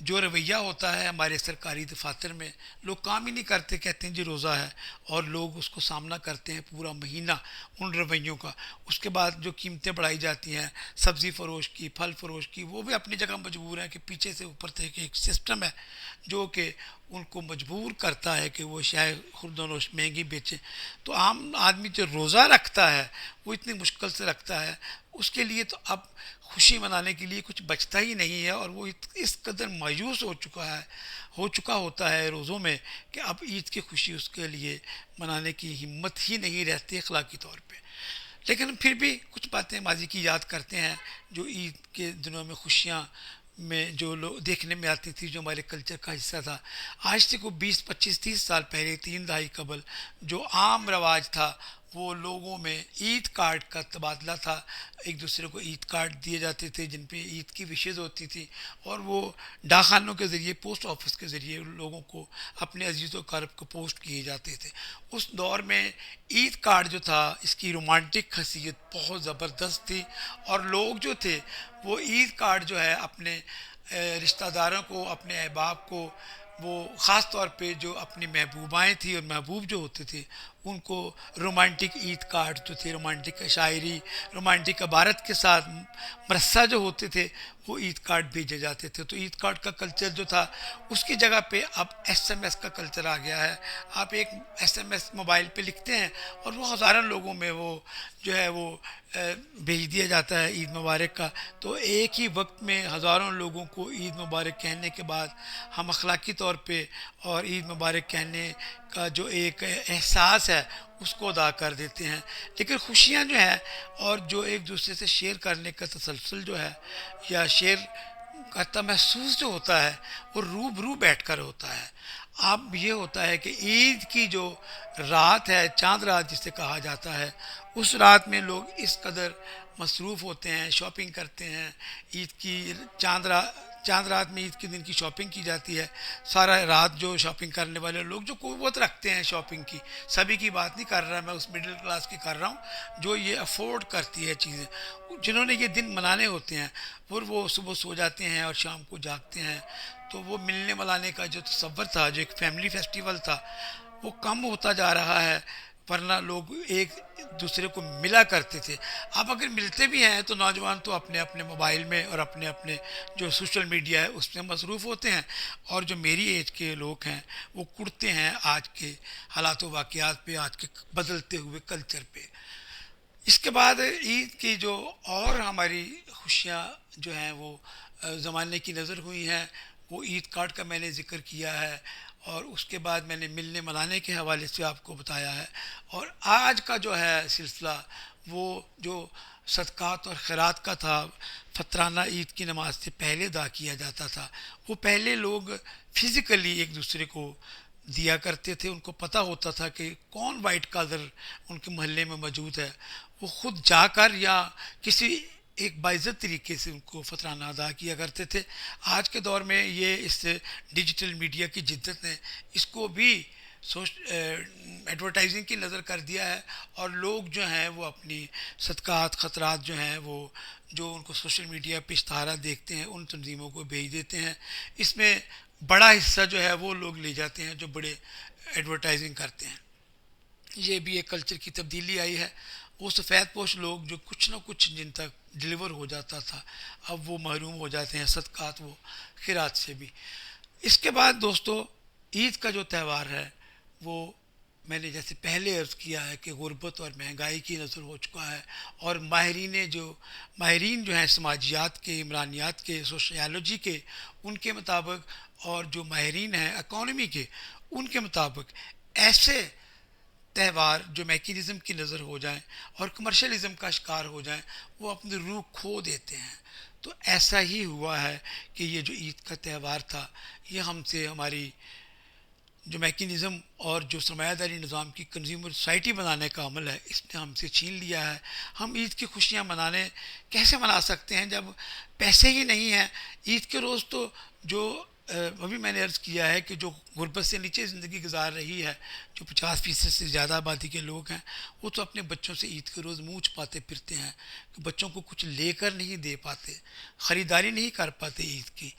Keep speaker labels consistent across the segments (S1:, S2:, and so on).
S1: جو رویہ ہوتا ہے ہمارے سرکاری دفاتر میں، لوگ کام ہی نہیں کرتے، کہتے ہیں جی روزہ ہے، اور لوگ اس کو سامنا کرتے ہیں پورا مہینہ ان رویوں کا۔ اس کے بعد جو قیمتیں بڑھائی جاتی ہیں سبزی فروش کی، پھل فروش کی، وہ بھی اپنی جگہ مجبور ہیں کہ پیچھے سے اوپر تک ایک سسٹم ہے جو کہ ان کو مجبور کرتا ہے کہ وہ شاید خرد و نوش مہنگی بیچیں۔ تو عام آدمی جو روزہ رکھتا ہے وہ اتنی مشکل سے رکھتا ہے، اس کے لیے تو اب خوشی منانے کے لیے کچھ بچتا ہی نہیں ہے، اور وہ اس قدر مایوس ہو چکا ہوتا ہے روزوں میں کہ اب عید کی خوشی اس کے لیے منانے کی ہمت ہی نہیں رہتی اخلاقی طور پہ۔ لیکن پھر بھی کچھ باتیں ماضی کی یاد کرتے ہیں جو عید کے دنوں میں خوشیاں میں جو لوگ دیکھنے میں آتی تھی، جو ہمارے کلچر کا حصہ تھا۔ آج سے کو 20 25 30 سال پہلے، 3 دہائی قبل، جو عام رواج تھا وہ لوگوں میں عید کارڈ کا تبادلہ تھا۔ ایک دوسرے کو عید کارڈ دیے جاتے تھے جن پہ عید کی وشز ہوتی تھی، اور وہ ڈاک خانوں کے ذریعے، پوسٹ آفس کے ذریعے لوگوں کو، اپنے عزیز و اقارب کو پوسٹ کیے جاتے تھے۔ اس دور میں عید کارڈ جو تھا اس کی رومانٹک حیثیت بہت زبردست تھی، اور لوگ جو تھے وہ عید کارڈ جو ہے اپنے رشتہ داروں کو، اپنے احباب کو، وہ خاص طور پہ جو اپنی محبوبائیں تھیں اور محبوب جو ہوتے تھے ان کو رومانٹک عید کارڈ جو تھے، رومانٹک شاعری، رومانٹک عبارت کے ساتھ مرصع جو ہوتے تھے، وہ عید کارڈ بھیجے جاتے تھے۔ تو عید کارڈ کا کلچر جو تھا اس کی جگہ پہ اب ایس ایم ایس کا کلچر آ گیا ہے۔ آپ ایک ایس ایم ایس موبائل پہ لکھتے ہیں اور وہ ہزاروں لوگوں میں وہ جو ہے وہ بھیج دیا جاتا ہے عید مبارک کا۔ تو ایک ہی وقت میں ہزاروں لوگوں کو عید مبارک کہنے کے بعد ہم اخلاقی طور پہ اور عید مبارک کہنے کا جو ایک احساس ہے اس کو ادا کر دیتے ہیں۔ لیکن خوشیاں جو ہیں اور جو ایک دوسرے سے شیئر کرنے کا تسلسل جو ہے، یا شیئر کرتا محسوس جو ہوتا ہے، وہ روبرو بیٹھ کر ہوتا ہے۔ اب یہ ہوتا ہے کہ عید کی جو رات ہے، چاند رات جسے کہا جاتا ہے، اس رات میں لوگ اس قدر مصروف ہوتے ہیں، شاپنگ کرتے ہیں۔ عید کی چاند رات میں عید کے دن کی شاپنگ کی جاتی ہے۔ سارا رات جو شاپنگ کرنے والے لوگ جو قوت رکھتے ہیں شاپنگ کی، سبھی کی بات نہیں کر رہا میں، اس مڈل کلاس کی کر رہا ہوں جو یہ افورڈ کرتی ہے چیزیں، جنہوں نے یہ دن منانے ہوتے ہیں، پھر وہ صبح سو جاتے ہیں اور شام کو جاگتے ہیں۔ تو وہ ملنے ملانے کا جو تصور تھا، جو ایک فیملی فیسٹیول تھا، وہ کم ہوتا جا رہا ہے، ورنہ لوگ ایک دوسرے کو ملا کرتے تھے۔ اب اگر ملتے بھی ہیں تو نوجوان تو اپنے اپنے موبائل میں اور اپنے اپنے جو سوشل میڈیا ہے اس میں مصروف ہوتے ہیں، اور جو میری ایج کے لوگ ہیں وہ کڑتے ہیں آج کے حالات و واقعات پہ، آج کے بدلتے ہوئے کلچر پہ۔ اس کے بعد عید کی جو اور ہماری خوشیاں جو ہیں وہ زمانے کی نظر ہوئی ہیں، وہ عید کارڈ کا میں نے ذکر کیا ہے، اور اس کے بعد میں نے ملنے ملانے کے حوالے سے آپ کو بتایا ہے۔ اور آج کا جو ہے سلسلہ، وہ جو صدقات اور خیرات کا تھا، فطرانہ عید کی نماز سے پہلے ادا کیا جاتا تھا۔ وہ پہلے لوگ فزیکلی ایک دوسرے کو دیا کرتے تھے، ان کو پتہ ہوتا تھا کہ کون وائٹ کالر ان کے محلے میں موجود ہے، وہ خود جا کر یا کسی ایک باعزت طریقے سے ان کو فطرانہ ادا کیا کرتے تھے۔ آج کے دور میں یہ اس ڈیجیٹل میڈیا کی جدت نے اس کو بھی ایڈورٹائزنگ کی نظر کر دیا ہے، اور لوگ جو ہیں وہ اپنی صدقات خطرات جو ہیں وہ جو ان کو سوشل میڈیا پہ اشتہارات دیکھتے ہیں ان تنظیموں کو بھیج دیتے ہیں۔ اس میں بڑا حصہ جو ہے وہ لوگ لے جاتے ہیں جو بڑے ایڈورٹائزنگ کرتے ہیں۔ یہ بھی ایک کلچر کی تبدیلی آئی ہے۔ وہ سفید پوش لوگ جو کچھ نہ کچھ جن تک ڈلیور ہو جاتا تھا، اب وہ محروم ہو جاتے ہیں صدقات و خیرات سے بھی۔ اس کے بعد دوستو، عید کا جو تہوار ہے وہ میں نے جیسے پہلے عرض کیا ہے کہ غربت اور مہنگائی کی نظر ہو چکا ہے، اور ماہرین جو ہیں سماجیات کے، عمرانیات کے، سوشیالوجی کے، ان کے مطابق، اور جو ماہرین ہیں اکانومی کے، ان کے مطابق ایسے تہوار جو میکینزم کی نظر ہو جائیں اور کمرشلزم کا شکار ہو جائیں، وہ اپنی روح کھو دیتے ہیں۔ تو ایسا ہی ہوا ہے کہ یہ جو عید کا تہوار تھا، یہ ہم سے ہماری جو میکینزم اور جو سرمایہ داری نظام کی کنزیومر سوسائٹی بنانے کا عمل ہے، اس نے ہم سے چھین لیا ہے۔ ہم عید کی خوشیاں کیسے منا سکتے ہیں جب پیسے ہی نہیں ہیں؟ عید کے روز تو جو ابھی میں نے عرض کیا ہے کہ جو غربت سے نیچے زندگی گزار رہی ہے، جو 50% سے زیادہ آبادی کے لوگ ہیں، وہ تو اپنے بچوں سے عید کے روز منہ چھپاتے پھرتے ہیں کہ بچوں کو کچھ لے کر نہیں دے پاتے، خریداری نہیں کر پاتے عید کی۔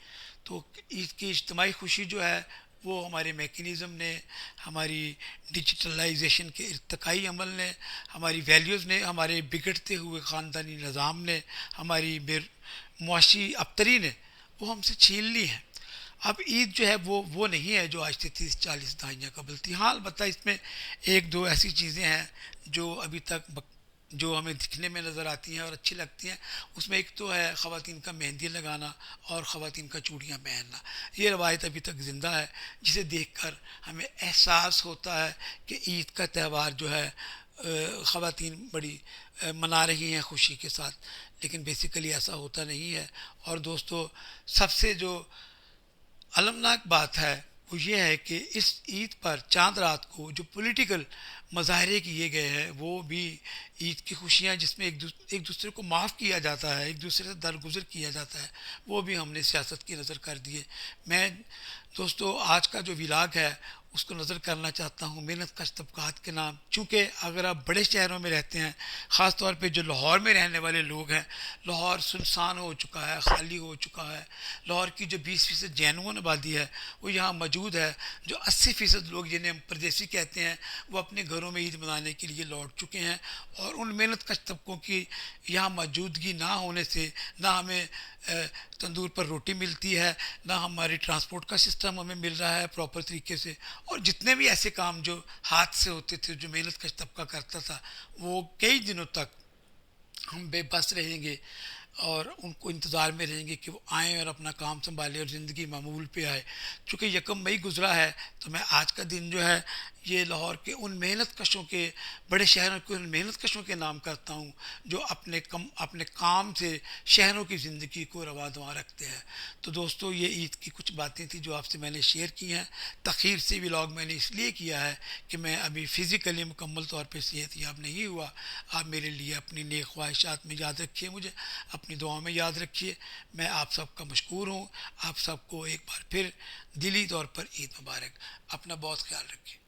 S1: تو عید کی اجتماعی خوشی جو ہے وہ ہمارے میکینزم نے، ہماری ڈیجیٹلائزیشن کے ارتقائی عمل نے، ہماری ویلیوز نے، ہمارے بگڑتے ہوئے خاندانی نظام نے، ہماری معاشی ابتری نے وہ ہم سے چھین لی ہیں۔ اب عید جو ہے وہ نہیں ہے جو آج سے 30-40 دہائیاں قبل تھی۔ ہاں البتہ اس میں ایک دو ایسی چیزیں ہیں جو ابھی تک جو ہمیں دکھنے میں نظر آتی ہیں اور اچھی لگتی ہیں۔ اس میں ایک تو ہے خواتین کا مہندی لگانا اور خواتین کا چوڑیاں پہننا۔ یہ روایت ابھی تک زندہ ہے، جسے دیکھ کر ہمیں احساس ہوتا ہے کہ عید کا تہوار جو ہے خواتین بڑی منا رہی ہیں خوشی کے ساتھ، لیکن بیسیکلی ایسا ہوتا نہیں ہے۔ اور دوستو، سب سے جو المناک بات ہے وہ یہ ہے کہ اس عید پر چاند رات کو جو پولیٹیکل مظاہرے کیے گئے ہیں وہ بھی عید کی خوشیاں، جس میں ایک دوسرے کو معاف کیا جاتا ہے، ایک دوسرے سے درگزر کیا جاتا ہے، وہ بھی ہم نے سیاست کی نظر کر دیے۔ میں دوستو آج کا جو ولاگ ہے اس کو نظر کرنا چاہتا ہوں محنت کش طبقات کے نام، چونکہ اگر آپ بڑے شہروں میں رہتے ہیں، خاص طور پہ جو لاہور میں رہنے والے لوگ ہیں، لاہور سنسان ہو چکا ہے، خالی ہو چکا ہے۔ لاہور کی جو 20% جینون آبادی ہے وہ یہاں موجود ہے، جو 80% لوگ جنہیں ہم پردیسی کہتے ہیں وہ اپنے گھروں میں عید منانے کے لیے لوٹ چکے ہیں، اور ان محنت کش طبقوں کی یہاں موجودگی نہ ہونے سے نہ ہمیں تندور پر روٹی ملتی ہے، نہ ہماری ٹرانسپورٹ کا سسٹم ہمیں مل رہا ہے پراپر طریقے سے، اور جتنے بھی ایسے کام جو ہاتھ سے ہوتے تھے جو محنت کش طبقہ کرتا تھا وہ کئی دنوں تک ہم بے بس رہیں گے اور ان کو انتظار میں رہیں گے کہ وہ آئیں اور اپنا کام سنبھالیں اور زندگی معمول پہ آئے۔ چونکہ 1 مئی گزرا ہے تو میں آج کا دن جو ہے یہ لاہور کے ان محنت کشوں کے، بڑے شہروں کے ان محنت کشوں کے نام کرتا ہوں جو اپنے کام سے شہروں کی زندگی کو رواں دواں رکھتے ہیں۔ تو دوستو یہ عید کی کچھ باتیں تھیں جو آپ سے میں نے شیئر کی ہیں۔ تاخیر سے ولاگ میں نے اس لیے کیا ہے کہ میں ابھی فزیکلی مکمل طور پہ صحت یاب نہیں ہوا۔ آپ میرے لیے اپنی نیک خواہشات میں یاد رکھیے، مجھے اپنی دعاؤں میں یاد رکھیے۔ میں آپ سب کا مشکور ہوں۔ آپ سب کو ایک بار پھر دلی طور پر عید مبارک۔ اپنا بہت خیال رکھیے۔